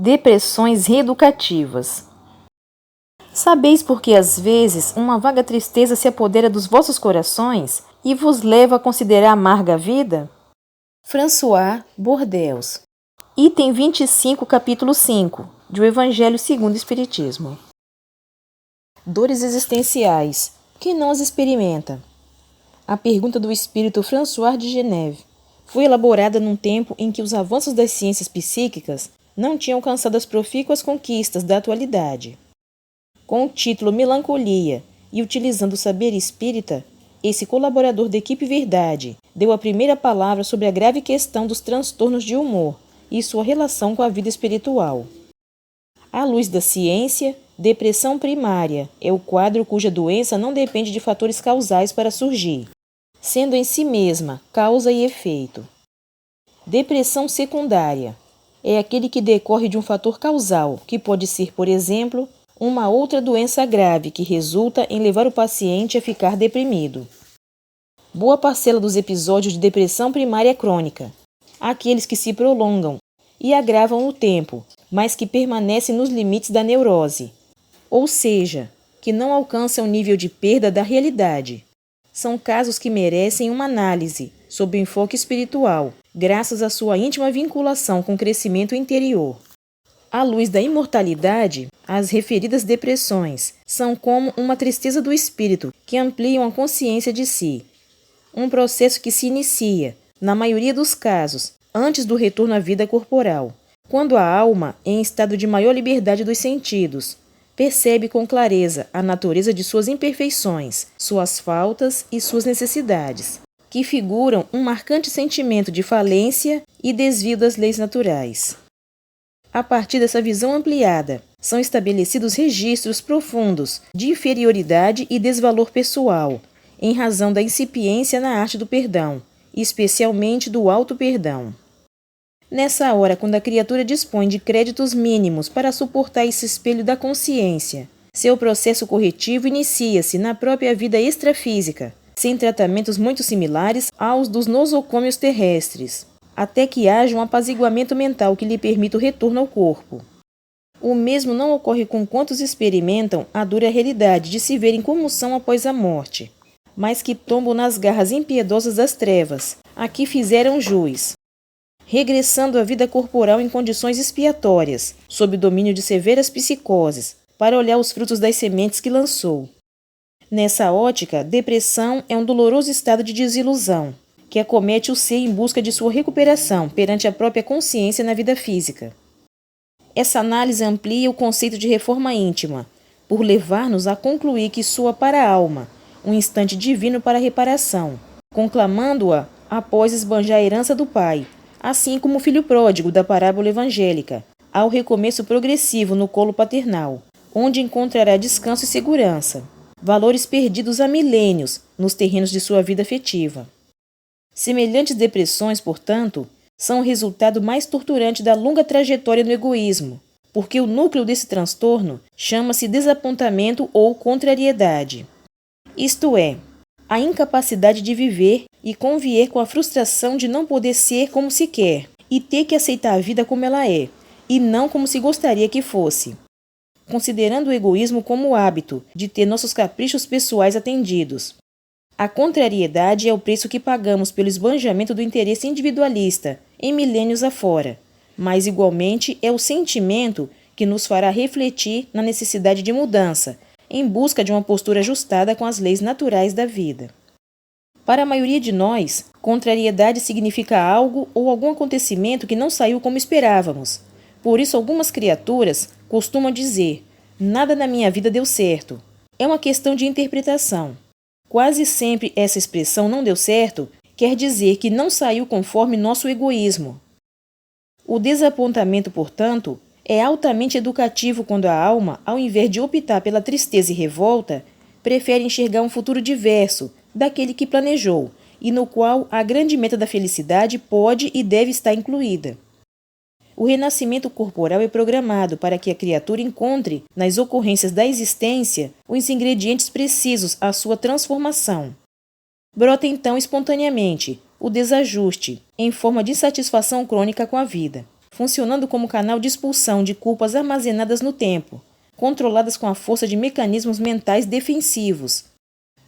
Depressões reeducativas. Sabeis por que às vezes uma vaga tristeza se apodera dos vossos corações e vos leva a considerar amarga a vida? François Bordeaux. Item 25, capítulo 5, do Evangelho segundo o Espiritismo. Dores existenciais. Quem não as experimenta? A pergunta do espírito François de Geneve foi elaborada num tempo em que os avanços das ciências psíquicas não tinham alcançado as profícuas conquistas da atualidade. Com o título Melancolia e utilizando o saber espírita, esse colaborador da equipe Verdade deu a primeira palavra sobre a grave questão dos transtornos de humor e sua relação com a vida espiritual. À luz da ciência, depressão primária é o quadro cuja doença não depende de fatores causais para surgir, sendo em si mesma causa e efeito. Depressão secundária é aquele que decorre de um fator causal, que pode ser, por exemplo, uma outra doença grave que resulta em levar o paciente a ficar deprimido. Boa parcela dos episódios de depressão primária é crônica, aqueles que se prolongam e agravam no tempo, mas que permanecem nos limites da neurose, ou seja, que não alcançam o nível de perda da realidade. São casos que merecem uma análise sob o enfoque espiritual, graças à sua íntima vinculação com o crescimento interior. À luz da imortalidade, as referidas depressões são como uma tristeza do espírito que ampliam a consciência de si. Um processo que se inicia, na maioria dos casos, antes do retorno à vida corporal, quando a alma, em estado de maior liberdade dos sentidos, percebe com clareza a natureza de suas imperfeições, suas faltas e suas necessidades, que figuram um marcante sentimento de falência e desvio das leis naturais. A partir dessa visão ampliada, são estabelecidos registros profundos de inferioridade e desvalor pessoal, em razão da incipiência na arte do perdão, especialmente do auto-perdão. Nessa hora, quando a criatura dispõe de créditos mínimos para suportar esse espelho da consciência, seu processo corretivo inicia-se na própria vida extrafísica, sem tratamentos muito similares aos dos nosocômios terrestres, até que haja um apaziguamento mental que lhe permita o retorno ao corpo. O mesmo não ocorre com quantos experimentam a dura realidade de se ver em comoção após a morte, mas que tombam nas garras impiedosas das trevas, a que fizeram jus, regressando à vida corporal em condições expiatórias, sob o domínio de severas psicoses, para olhar os frutos das sementes que lançou. Nessa ótica, depressão é um doloroso estado de desilusão, que acomete o ser em busca de sua recuperação perante a própria consciência na vida física. Essa análise amplia o conceito de reforma íntima, por levar-nos a concluir que soa para a alma um instante divino para a reparação, conclamando-a após esbanjar a herança do pai, assim como o filho pródigo da parábola evangélica, ao recomeço progressivo no colo paternal, onde encontrará descanso e segurança, valores perdidos há milênios nos terrenos de sua vida afetiva. Semelhantes depressões, portanto, são o resultado mais torturante da longa trajetória no egoísmo, porque o núcleo desse transtorno chama-se desapontamento ou contrariedade. Isto é, a incapacidade de viver e conviver com a frustração de não poder ser como se quer e ter que aceitar a vida como ela é, e não como se gostaria que fosse. Considerando o egoísmo como o hábito de ter nossos caprichos pessoais atendidos. A contrariedade é o preço que pagamos pelo esbanjamento do interesse individualista em milênios afora, mas igualmente é o sentimento que nos fará refletir na necessidade de mudança, em busca de uma postura ajustada com as leis naturais da vida. Para a maioria de nós, contrariedade significa algo ou algum acontecimento que não saiu como esperávamos. Por isso, algumas criaturas costumam dizer: nada na minha vida deu certo. É uma questão de interpretação. Quase sempre essa expressão não deu certo quer dizer que não saiu conforme nosso egoísmo. O desapontamento, portanto, é altamente educativo quando a alma, ao invés de optar pela tristeza e revolta, prefere enxergar um futuro diverso daquele que planejou e no qual a grande meta da felicidade pode e deve estar incluída. O renascimento corporal é programado para que a criatura encontre, nas ocorrências da existência, os ingredientes precisos à sua transformação. Brota então espontaneamente o desajuste, em forma de insatisfação crônica com a vida. funcionando como canal de expulsão de culpas armazenadas no tempo, controladas com a força de mecanismos mentais defensivos,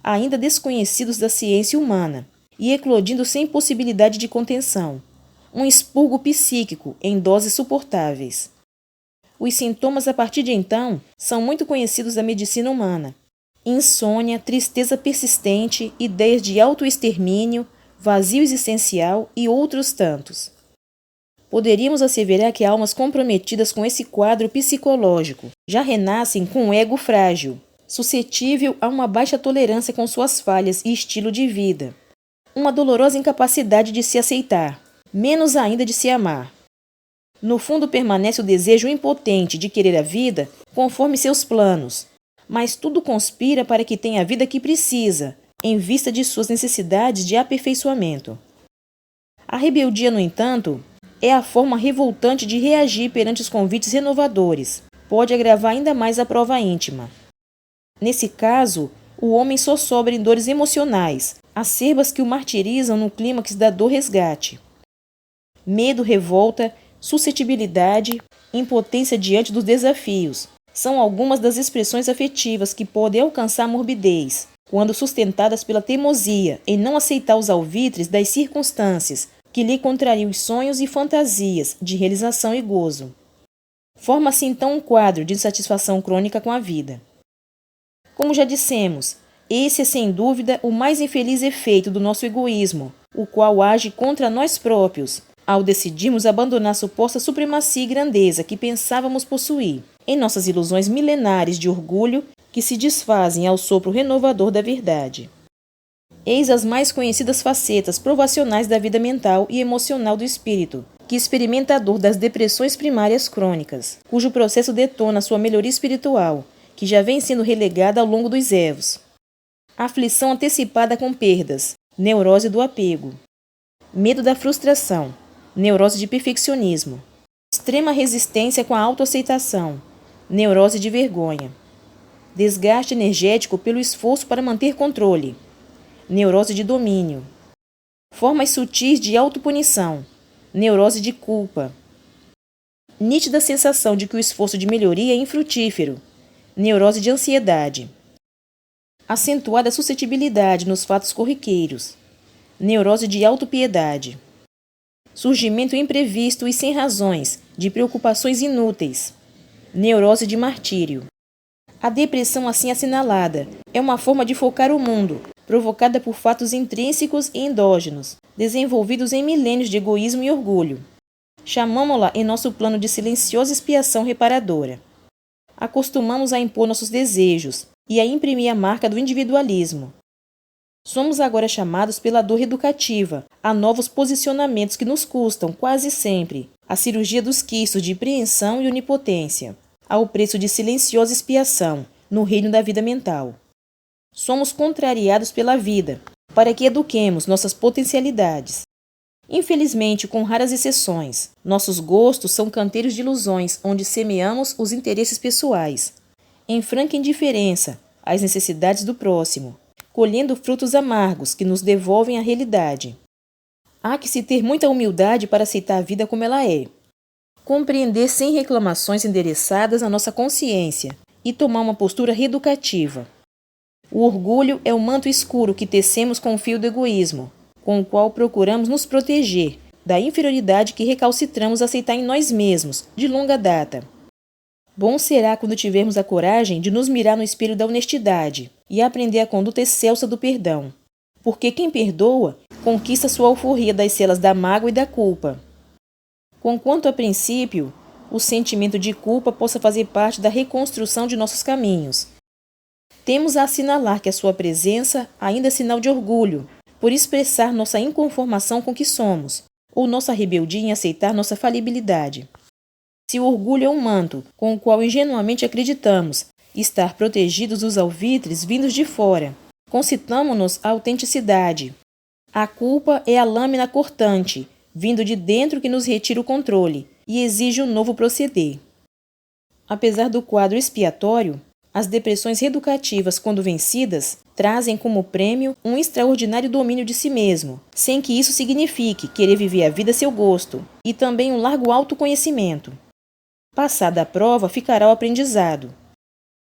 ainda desconhecidos da ciência humana, e eclodindo sem possibilidade de contenção. Um expurgo psíquico em doses suportáveis. Os sintomas a partir de então são muito conhecidos da medicina humana. Insônia, tristeza persistente, ideias de autoextermínio, vazio existencial e outros tantos. Poderíamos asseverar que almas comprometidas com esse quadro psicológico já renascem com um ego frágil, suscetível a uma baixa tolerância com suas falhas e estilo de vida, uma dolorosa incapacidade de se aceitar, menos ainda de se amar. No fundo permanece o desejo impotente de querer a vida conforme seus planos, mas tudo conspira para que tenha a vida que precisa, em vista de suas necessidades de aperfeiçoamento. A rebeldia, no entanto, é a forma revoltante de reagir perante os convites renovadores. Pode agravar ainda mais a prova íntima. Nesse caso, o homem só sobra em dores emocionais, acerbas que o martirizam no clímax da dor-resgate. Medo, revolta, suscetibilidade, impotência diante dos desafios são algumas das expressões afetivas que podem alcançar a morbidez, quando sustentadas pela teimosia em não aceitar os alvitres das circunstâncias que lhe contrariam os sonhos e fantasias de realização e gozo. Forma-se então um quadro de insatisfação crônica com a vida. Como já dissemos, esse é sem dúvida o mais infeliz efeito do nosso egoísmo, o qual age contra nós próprios, ao decidirmos abandonar a suposta supremacia e grandeza que pensávamos possuir, em nossas ilusões milenares de orgulho que se desfazem ao sopro renovador da verdade. Eis as mais conhecidas facetas provacionais da vida mental e emocional do espírito, que experimenta a dor das depressões primárias crônicas, cujo processo detona sua melhoria espiritual, que já vem sendo relegada ao longo dos evos. Aflição antecipada com perdas, neurose do apego. Medo da frustração, neurose de perfeccionismo. Extrema resistência com a autoaceitação, neurose de vergonha. Desgaste energético pelo esforço para manter controle, neurose de domínio. Formas sutis de autopunição, neurose de culpa. Nítida sensação de que o esforço de melhoria é infrutífero, neurose de ansiedade. Acentuada suscetibilidade nos fatos corriqueiros, neurose de autopiedade. Surgimento imprevisto e sem razões de preocupações inúteis, neurose de martírio. A depressão assim assinalada é uma forma de focar o mundo, provocada por fatos intrínsecos e endógenos, desenvolvidos em milênios de egoísmo e orgulho. Chamamo-la em nosso plano de silenciosa expiação reparadora. Acostumamos a impor nossos desejos e a imprimir a marca do individualismo. Somos agora chamados pela dor educativa a novos posicionamentos que nos custam, quase sempre, a cirurgia dos quistos de preensão e onipotência, ao preço de silenciosa expiação no reino da vida mental. Somos contrariados pela vida, para que eduquemos nossas potencialidades. Infelizmente, com raras exceções, nossos gostos são canteiros de ilusões onde semeamos os interesses pessoais, em franca indiferença às necessidades do próximo, colhendo frutos amargos que nos devolvem a realidade. Há que se ter muita humildade para aceitar a vida como ela é, compreender sem reclamações endereçadas a nossa consciência e tomar uma postura reeducativa. O orgulho é o manto escuro que tecemos com o fio do egoísmo, com o qual procuramos nos proteger da inferioridade que recalcitramos aceitar em nós mesmos, de longa data. Bom será quando tivermos a coragem de nos mirar no espelho da honestidade e aprender a conduta excelsa do perdão, porque quem perdoa conquista sua alforria das celas da mágoa e da culpa. Conquanto a princípio, o sentimento de culpa possa fazer parte da reconstrução de nossos caminhos. Temos a assinalar que a sua presença ainda é sinal de orgulho, por expressar nossa inconformação com o que somos, ou nossa rebeldia em aceitar nossa falibilidade. Se o orgulho é um manto com o qual ingenuamente acreditamos estar protegidos dos alvitres vindos de fora, concitamo-nos à autenticidade. A culpa é a lâmina cortante, vindo de dentro que nos retira o controle e exige um novo proceder. Apesar do quadro expiatório, as depressões reeducativas, quando vencidas, trazem como prêmio um extraordinário domínio de si mesmo, sem que isso signifique querer viver a vida a seu gosto, e também um largo autoconhecimento. Passada a prova, ficará o aprendizado.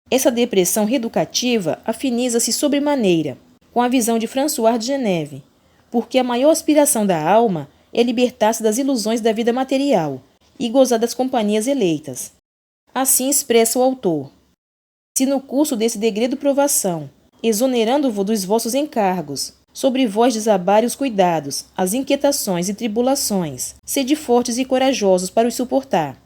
Essa depressão reeducativa afiniza-se sobremaneira com a visão de François de Geneve, porque a maior aspiração da alma é libertar-se das ilusões da vida material e gozar das companhias eleitas. Assim expressa o autor: se no curso desse degredo provação, exonerando-vos dos vossos encargos, sobre vós desabarem os cuidados, as inquietações e tribulações, sede fortes e corajosos para os suportar.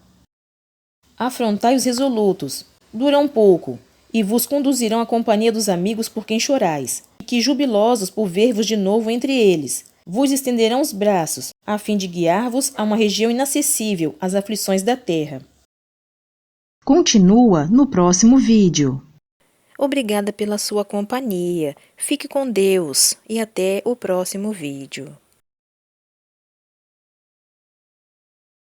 Afrontai os resolutos, duram pouco, e vos conduzirão à companhia dos amigos por quem chorais, e que, jubilosos por ver-vos de novo entre eles, vos estenderão os braços, a fim de guiar-vos a uma região inacessível às aflições da terra. Continua no próximo vídeo. Obrigada pela sua companhia. Fique com Deus e até o próximo vídeo.